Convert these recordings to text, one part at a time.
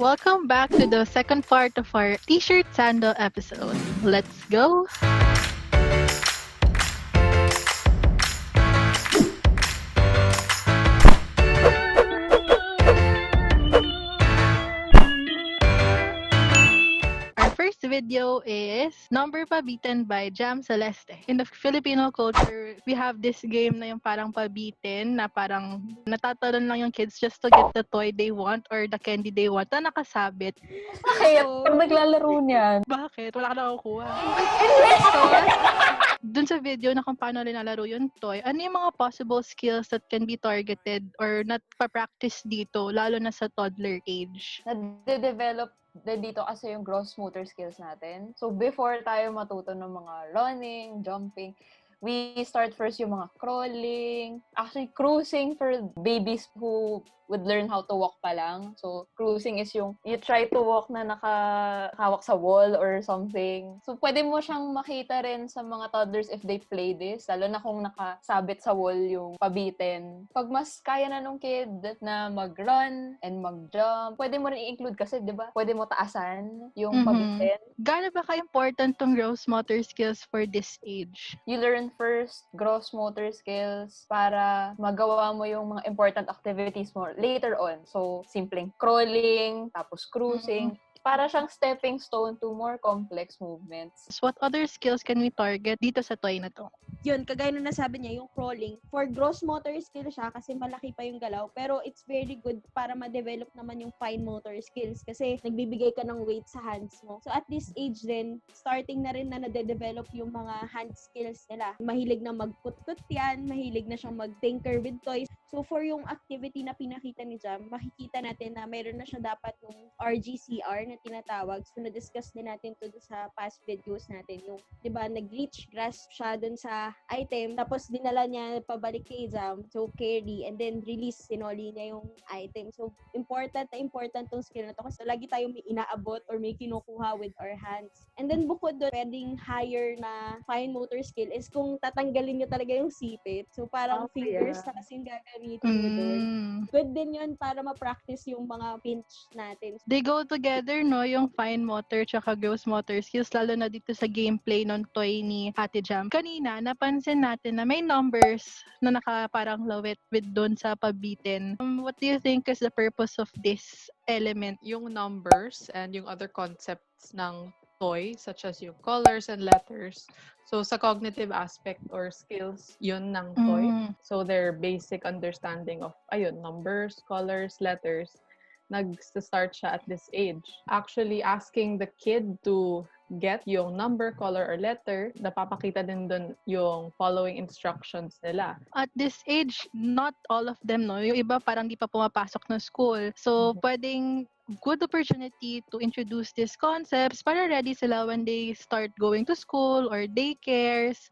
Welcome back to the second part of our T-shirt sandal episode. Let's go! Our first video is Number Pabitin by Jam Celeste. In the Filipino culture, we have this game na yung parang pabitin na parang natatalon lang yung kids just to get the toy they want or the candy they want na nakasabit. Bakit? Pag naglalaro niyan. Bakit? Wala ka nakukuha. Dun sa video na kung paano nilalaro yung toy, ano yung mga possible skills that can be targeted or not pa-practice dito, lalo na sa toddler age? Nade-develop din dito kasi yung gross motor skills natin. So, before tayo matuto ng mga running, jumping, we start first yung mga crawling, actually cruising for babies who would learn how to walk pa lang. So, cruising is yung you try to walk na nakahawak sa wall or something. So, pwede mo siyang makita rin sa mga toddlers if they play this, lalo na kung nakasabit sa wall yung pabitin. Pag mas kaya na nung kid na mag-run and mag-jump, pwede mo rin i-include kasi, di ba? Pwede mo taasan yung pabitin. Gaano ba ka-important tong gross motor skills for this age? You learn first gross motor skills para magawa mo yung mga important activities mo later on. So, simpleng crawling, tapos cruising. Para siyang stepping stone to more complex movements. So what other skills can we target dito sa toy na to? Yun, kagaya nung nasabi niya, yung crawling. For gross motor skill siya kasi malaki pa yung galaw. Pero it's very good para ma-develop naman yung fine motor skills kasi nagbibigay ka ng weight sa hands mo. So at this age din, starting na rin na nade-develop yung mga hand skills nila. Mahilig na magkut-kut yan, mahilig na siyang mag-tinker with toys. So for yung activity na pinakita ni Jam, makikita natin na mayroon na siya dapat yung RGCR na tinatawag. So na-discuss din natin to sa past videos natin. Yung, di ba, nag-reach grasp siya dun sa item, tapos dinala niya pabalik kay Jam. So carry, and then release, sinoli niya yung item. So important tong skill na to kasi lagi tayong may inaabot or may kinukuha with our hands. And then bukod doon, pwedeng higher na fine motor skill is kung tatanggalin niyo talaga yung sipit. So parang fingers na kasi gagamitin mo doon. Good din yun para ma-practice yung mga pinch natin. They go together, no? Yung fine motor tsaka gross motor skills, lalo na dito sa gameplay ng toy ni Ate Jam. Kanina, napansin natin na may numbers na parang lawit with doon sa pabitin. What do you think is the purpose of this element? Yung numbers and yung other concepts ng toy, such as yung colors and letters. So, sa cognitive aspect or skills, yun ng toy. So, their basic understanding of, numbers, colors, letters, nag-start siya at this age. Actually, asking the kid to get yung number, color, or letter, napapakita din dun yung following instructions nila. At this age, not all of them, no? Yung iba parang di pa pumapasok na school. So, pwedeng good opportunity to introduce these concepts para ready sila when they start going to school or daycares.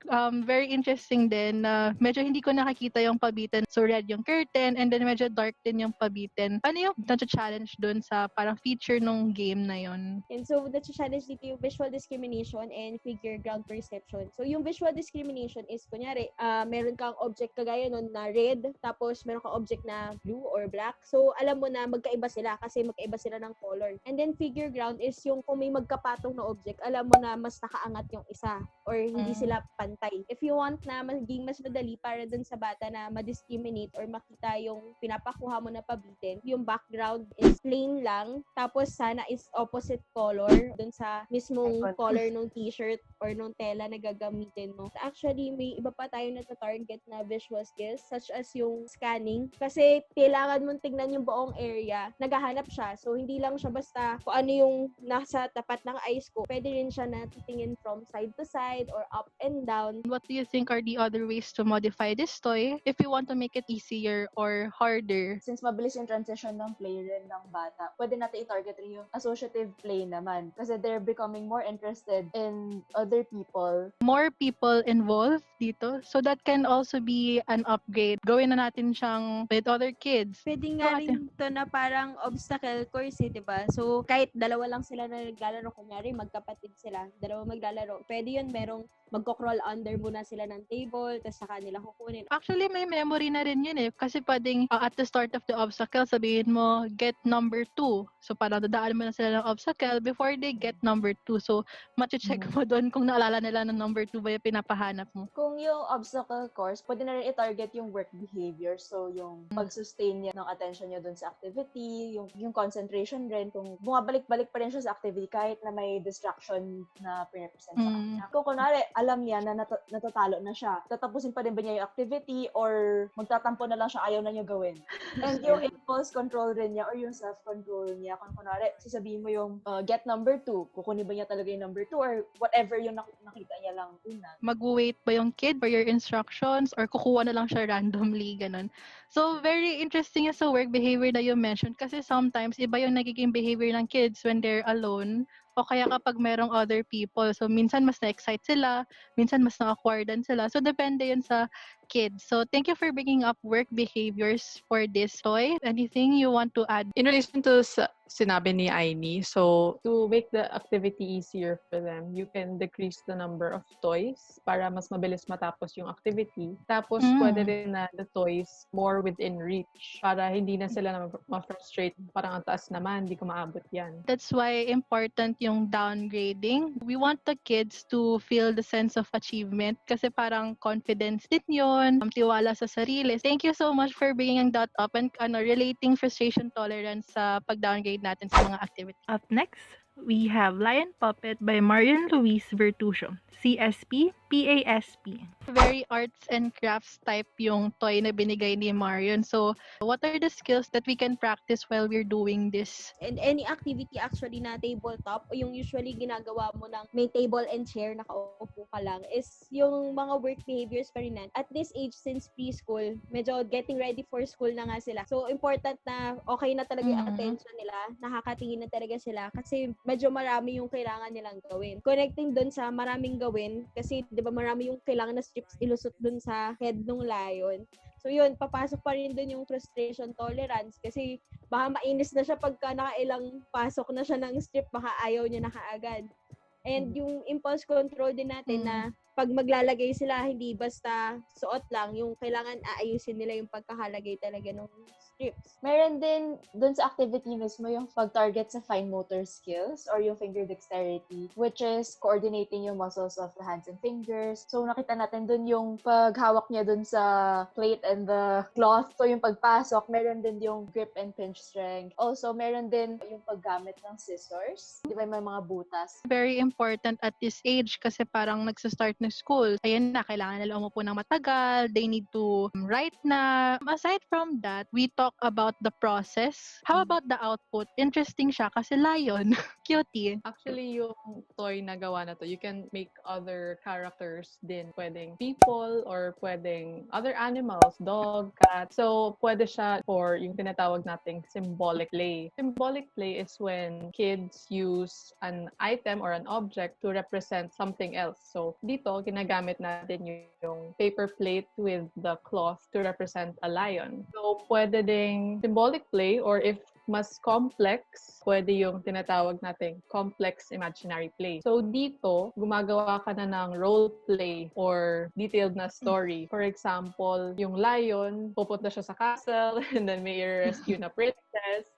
Very interesting din na medyo hindi ko nakakita yung pabitin. So, red yung curtain and then medyo dark din yung pabitin. Ano yung challenge dun sa parang feature nung game na yun? And so, challenge dito yung visual discrimination and figure ground perception. So, yung visual discrimination is, kunyari, meron kang object kagaya nun na red, tapos meron kang object na blue or black. So, alam mo na magkaiba sila kasi magkaiba sila ng color. And then, figure ground is yung kung may magkapatong na object, alam mo na mas nakaangat yung isa or hindi sila pantay. If you want na maging mas madali para dun sa bata na ma-discriminate or makita yung pinapakuha mo na pabitin, yung background is plain lang, tapos sana is opposite color dun sa mismong color ng t-shirt or nung tela na gagamitin mo. Actually, may iba pa tayo na target na visual skills such as yung scanning kasi kailangan mong tignan yung buong area. Naghahanap siya. So, hindi lang siya basta kung ano yung nasa tapat ng eyes ko. Pwede rin siya na titingin from side to side or up and down. What do you think are the other ways to modify this toy if you want to make it easier or harder? Since mabilis yung transition ng play rin ng bata, pwede natin i-target rin yung associative play naman. Kasi they're becoming more interested in other people. More people involved dito. So that can also be an upgrade. Gawin na natin siyang with other kids. Pwede nga rin to na parang obstacle course, diba? So, kahit dalawa lang sila na naglalaro, kunyari, magkapatid sila, dalawa maglalaro. Pwede yun, merong magko-crawl under muna sila ng table, tapos saka nila kukunin. Actually, may memory na rin yun eh. Kasi pwedeng at the start of the obstacle, sabihin mo, get number 2. So, parang dadaan mo na sila ng obstacle before they get number 2. So, check mo doon kung naalala nila ng number 2 ba yung pinapahanap mo. Kung yung obstacle course, pwede na rin i-target yung work behavior. So, yung pag-sustain niya ng attention niya dun sa activity, yung concentration rin, kung bumabalik-balik pa rin siya sa activity kahit na may distraction na pre-represent sa kanya. Kung kunwari, alam niya na natatalo na siya, tatapusin pa rin ba niya yung activity or magtatampo na lang siya, ayaw na niya gawin. And yung impulse control rin niya or yung self-control niya, kung kunwari, sasabihin mo yung get number 2, kukunin ba niya talaga yung number 2 or whatever yung nakita niya lang una. Mag-wait ba yung kid for your instructions or kukuha na lang siya randomly, ganun. So, very interesting yung sa work behavior na you mentioned kasi sometimes iba yung nagiging behavior ng kids when they're alone o kaya kapag merong other people. So, minsan mas na-excite sila, minsan mas na-awkwardan sila. So, depende yun sa kids. So, thank you for bringing up work behaviors for this toy. Anything you want to add? In relation to sinabi ni Aini, so to make the activity easier for them, you can decrease the number of toys para mas mabilis matapos yung activity. Tapos, pwede rin na the toys more within reach para hindi na sila na ma-frustrate. Parang ang taas naman, hindi ko maabot yan. That's why important yung downgrading. We want the kids to feel the sense of achievement kasi parang confidence din yun, tiwala sa sarili. Thank you so much for bringing that up and relating frustration tolerance sa pag-downgrade natin sa mga activity. Up next, we have Lion Puppet by Marian Luis Vertusio, CSP, PASP. Very arts and crafts type yung toy na binigay ni Marion. So, what are the skills that we can practice while we're doing this? And any activity actually na tabletop o yung usually ginagawa mo ng may table and chair, nakaupo ka lang, is yung mga work behaviors pa rin yan. At this age, since preschool, medyo getting ready for school na nga sila. So, important na okay na talaga yung attention nila, nakakatingin na talaga sila kasi medyo marami yung kailangan nilang gawin. Connecting dun sa maraming gawin kasi 'di ba marami yung kailangan na strips ilusot dun sa head ng lion. So yun, papasok pa rin dun yung frustration tolerance kasi baka mainis na siya pagka nakailang pasok na siya ng strip, baka ayaw niya na kaagad. And yung impulse control din natin na pag maglalagay sila, hindi basta suot lang, yung kailangan aayusin nila yung pagkakalagay talaga ng strips. Meron din dun sa activity mismo yung pag-target sa fine motor skills or yung finger dexterity, which is coordinating yung muscles of the hands and fingers. So, nakita natin dun yung paghawak niya dun sa plate and the cloth. So, yung pagpasok, meron din yung grip and pinch strength. Also, meron din yung paggamit ng scissors. Di ba may mga butas? Very important at this age kasi parang nagsa-start na school. Ayan na, kailangan nila umupo ng matagal. They need to write na. Aside from that, we talk about the process. How about the output? Interesting siya kasi lion. Cutie. Actually, yung toy na gawa na to, you can make other characters din. Pwedeng people or pwedeng other animals, dog, cat. So, pwede siya for yung tinatawag nating symbolic play. Symbolic play is when kids use an item or an object to represent something else. So, dito, ginagamit natin yung paper plate with the cloth to represent a lion. So, pwede ding symbolic play or if mas complex, pwede yung tinatawag nating complex imaginary play. So, dito, gumagawa ka na ng role play or detailed na story. For example, yung lion, pupunta siya sa castle and then may rescue na princess.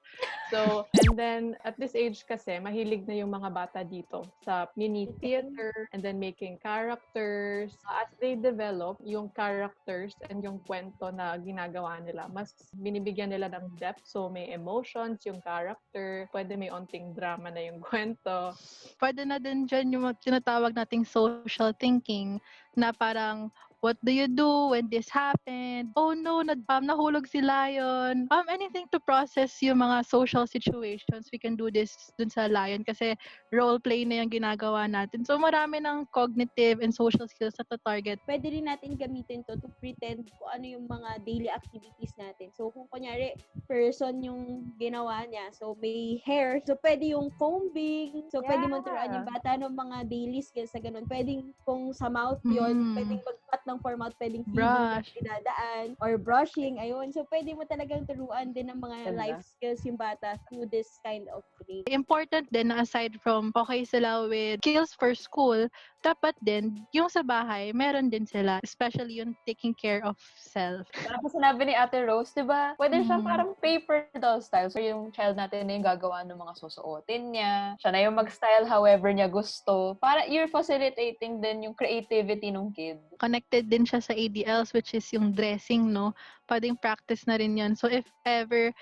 So, and then, at this age kasi, mahilig na yung mga bata dito sa mini theater and then making characters. As they develop, yung characters and yung kwento na ginagawa nila, mas binibigyan nila ng depth. So, may emotions, yung character, pwede may onting drama na yung kwento. Pwede na din dyan yung tinatawag nating social thinking na parang, what do you do when this happened? Oh no, nahulog si lion. Anything to process yung mga social situations, we can do this dun sa lion kasi role play na yung ginagawa natin. So marami ng cognitive and social skills na target. Pwede rin natin gamitin to pretend kung ano yung mga daily activities natin. So kung kunyari, person yung ginawa niya, so may hair, so pwede yung combing, so pwede mo turuan yung bata ng mga daily skills na ganun. Pwedeng kung sa mouth yun, pwedeng magpat ng format, pwedeng brush, dinadaan, or brushing, ayun. So, pwede mo talagang turuan din ng mga life skills yung bata through this kind of play. Important din na aside from okay sila with skills for school, dapat din, yung sa bahay, meron din sila. Especially yung taking care of self. Tapos sinabi ni Ate Rose, di ba, pwede siya Mhm. parang paper doll style. So yung child natin na yung gagawa ng mga susuotin niya. Siya na yung mag-style however niya gusto. Para you're facilitating din yung creativity ng kid. Connected din siya sa ADLs, which is yung dressing, no? Pwedeng practice na rin yan. So, if ever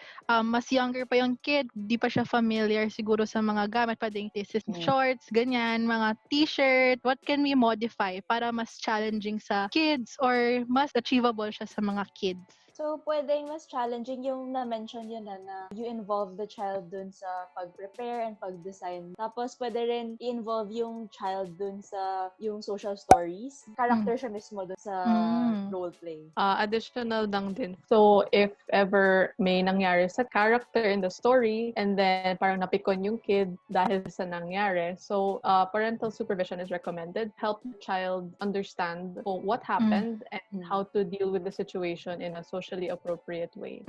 mas younger pa yung kid, di pa siya familiar siguro sa mga gamit, pwedeng this is shorts, ganyan, mga t-shirt, what can we modify para mas challenging sa kids or mas achievable siya sa mga kids? So, pwedeng mas challenging yung na-mention yun na you involve the child dun sa pag-prepare and pag-design. Tapos, pwede rin i-involve yung child dun sa yung social stories. Character siya mismo dun sa role-play. Additional lang din. So, if ever may nangyari sa character in the story and then parang napikon yung kid dahil sa nangyari, so parental supervision is recommended. Help the child understand what happened and how to deal with the situation in a socially appropriate way.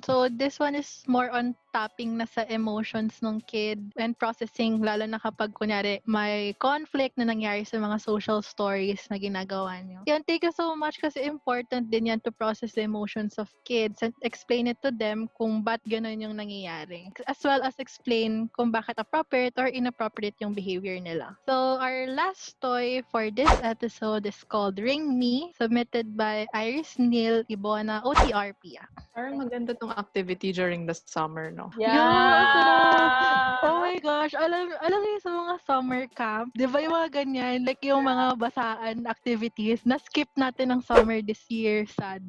So, this one is more on tapping na sa emotions ng kid and processing, lalo na kapag, kunyari, may conflict na nangyari sa mga social stories na ginagawa niyo. Yan, thank you so much kasi important din yan to process the emotions of kids and explain it to them kung ba't ganun yung nangyayari. As well as explain kung bakit appropriate or inappropriate yung behavior nila. So, our last toy for this episode is called Ring Me, submitted by Iris Neil Ibona, OTRP. Parang maganda tong activity during the summer, no? Yeah! Oh my gosh, alam niyo sa mga summer camp, 'di ba yung mga ganyan, like yung mga basaan activities, na-skip natin ng summer this year, sad.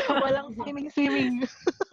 Walang swimming.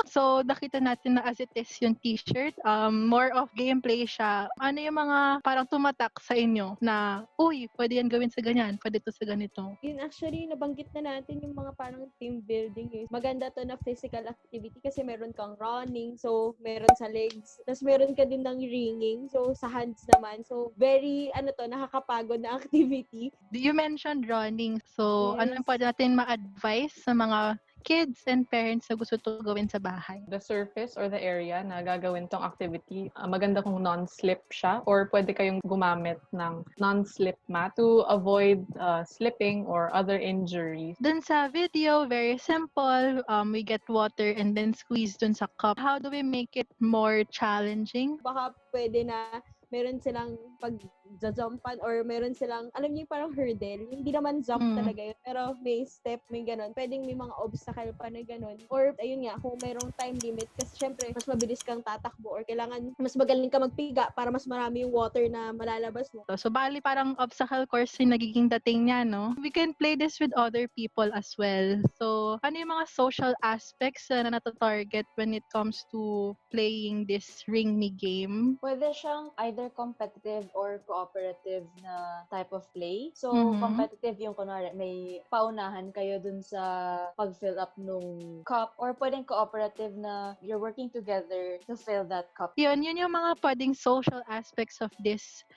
So, nakita natin na as it is yung t-shirt, more of gameplay siya. Ano yung mga parang tumatak sa inyo na, uy, pwede yan gawin sa ganyan, pwede to sa ganito. Yun, actually, nabanggit na natin yung mga parang team building. Eh. Maganda to na physical activity kasi meron kang running, so meron sa legs. Tapos meron ka din ng ringing, so sa hands naman. So, very, nakakapagod na activity. You mentioned running, so ano Yes. yung pwede natin ma-advise sa mga kids and parents na gusto to gawin sa bahay? The surface or the area na gagawin tong activity, maganda kung non-slip siya or pwede kayong gumamit ng non-slip mat to avoid slipping or other injuries. Dun sa video, very simple. We get water and then squeeze dun sa cup. How do we make it more challenging? Baka pwede na meron silang pag-jumpan or meron silang, alam niyo yung parang hurdle. Hindi naman jump talaga yun, pero may step, may ganun. Pwedeng may mga obstacle pa na ganun. Or, ayun nga, kung mayroong time limit, kasi syempre, mas mabilis kang tatakbo or kailangan mas magaling ka magpiga para mas marami yung water na malalabas mo. So, bali parang obstacle course yung nagiging dating niya, no? We can play this with other people as well. So, ano yung mga social aspects na natatarget when it comes to playing this Ring Me game? Pwede siyang either competitive or cooperative na type of play. So, competitive yung kunwari, may paunahan kayo dun sa pag-fill up nung cup or pwedeng cooperative na you're working together to fill that cup. Yun yung mga pwedeng social aspects of this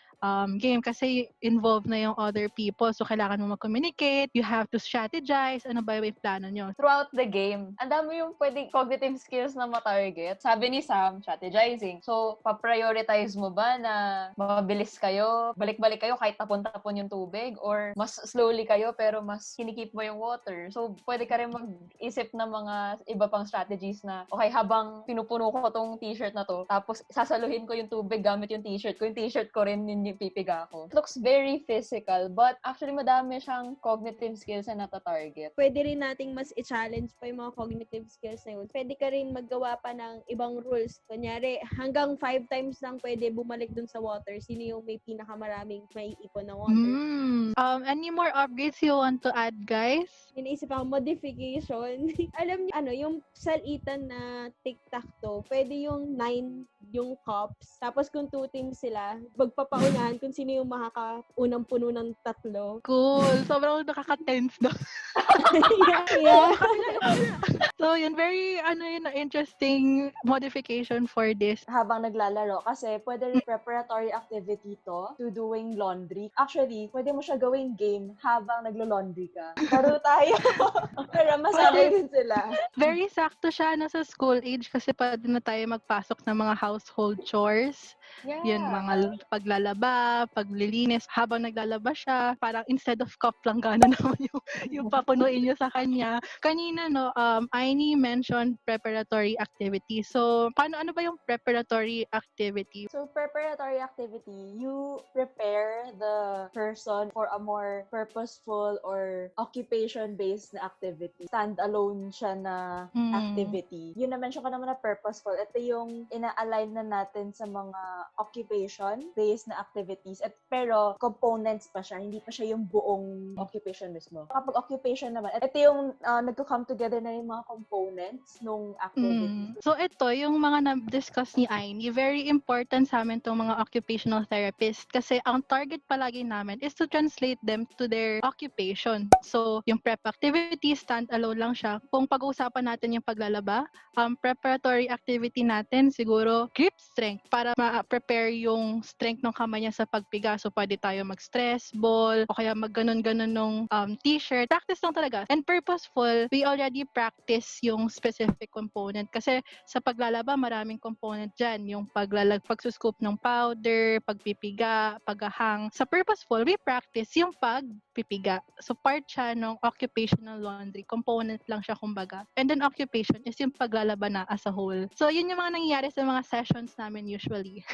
game kasi involved na yung other people. So, kailangan mo mag-communicate, you have to strategize, ano ba yung plano nyo? Throughout the game, ang dami yung pwedeng cognitive skills na ma-target. Sabi ni Sam, strategizing. So, pa-prioritize mo ba na mabilis kayo, balik-balik kayo kahit tapon-tapon yung tubig, or mas slowly kayo pero mas kinikip mo yung water. So, pwede ka rin mag-isip ng mga iba pang strategies na, okay, habang pinupuno ko tong t-shirt na to, tapos sasaluhin ko yung tubig gamit yung t-shirt ko, yung t-shirt ko rin yung pipiga ko. It looks very physical, but actually madami siyang cognitive skills na nata-target. Pwede rin nating mas i-challenge pa yung mga cognitive skills na yun. Pwede ka rin maggawa pa ng ibang rules. Kunyari, hanggang 5 times lang pwede bumalik dun sa water. Sino yung may pinakamaraming may ipon na water. Any more upgrades you want to add, guys? Iniisip ako, modification. Alam niyo, yung salitan na tic-tac-toe, pwede yung 9 yung cups. Tapos kung 2 teams sila, magpapaunahan kung sino yung makakaunang puno ng 3. Cool. Sobrang nakaka-tense na. Yeah. So, yun, very, interesting modification for this. Habang naglalaro, kasi pwede rin preparatory activity to doing laundry. Actually, pwede mo siya gawing game habang naglo-laundry ka. Laro tayo. Para masanay din sila. Very sakto siya sa school age kasi pwede na tayo magpasok ng mga household chores. Yeah. Yun, mga paglalaba, paglilinis, habang naglalaba siya, parang instead of cup lang gano'n naman yung papunuin niyo sa kanya. Kanina, no, Aini mentioned preparatory activity. So, ano ba yung preparatory activity? So, preparatory activity, you prepare the person for a more purposeful or occupation-based na activity. Stand-alone siya na activity. Yun na-mention ko naman na purposeful. Ito yung ina-align na natin sa mga occupation-based na activities. Pero, components pa siya. Hindi pa siya yung buong occupation mismo. Kapag occupation naman, ito yung nagko-come together na yung mga components nung activity. So, ito, yung mga na-discuss ni Aini, very important sa amin itong mga occupational therapist kasi ang target palagi namin is to translate them to their occupation. So, yung prep activity, stand-alone lang siya. Kung pag-uusapan natin yung paglalaba, preparatory activity natin, siguro grip strength para ma-prepare yung strength ng kamay niya sa pagpiga. So, pwede tayo mag-stress ball o kaya mag-ganon-ganon ng t-shirt. Practice lang talaga. And purposeful, we already practice yung specific component kasi sa paglalaba, maraming component dyan. Yung pagsuscoop ng powder, pagpipiga, paghahang. Sa purposeful, we practice yung pagpipiga. So, part siya ng occupational laundry. Component lang siya kumbaga. And then, occupation is yung paglalaba na as a whole. So, yun yung mga nangyayari sa mga sessions namin usually.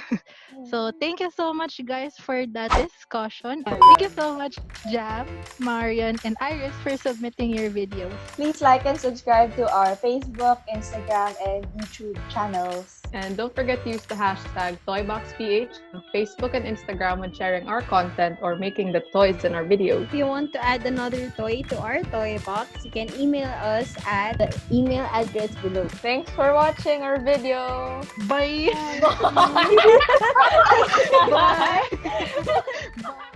So, thank you so much guys for that discussion. Thank you so much, Jam, Marian, and Iris for submitting your videos. Please like and subscribe to our Facebook, Instagram, and YouTube channels. And don't forget to use the hashtag ToyBoxPH on Facebook and Instagram when sharing our content or making the toys in our videos. If you want to add another toy to our toy box, you can email us at the email address below. Thanks for watching our video. Bye! Bye. Bye! Bye!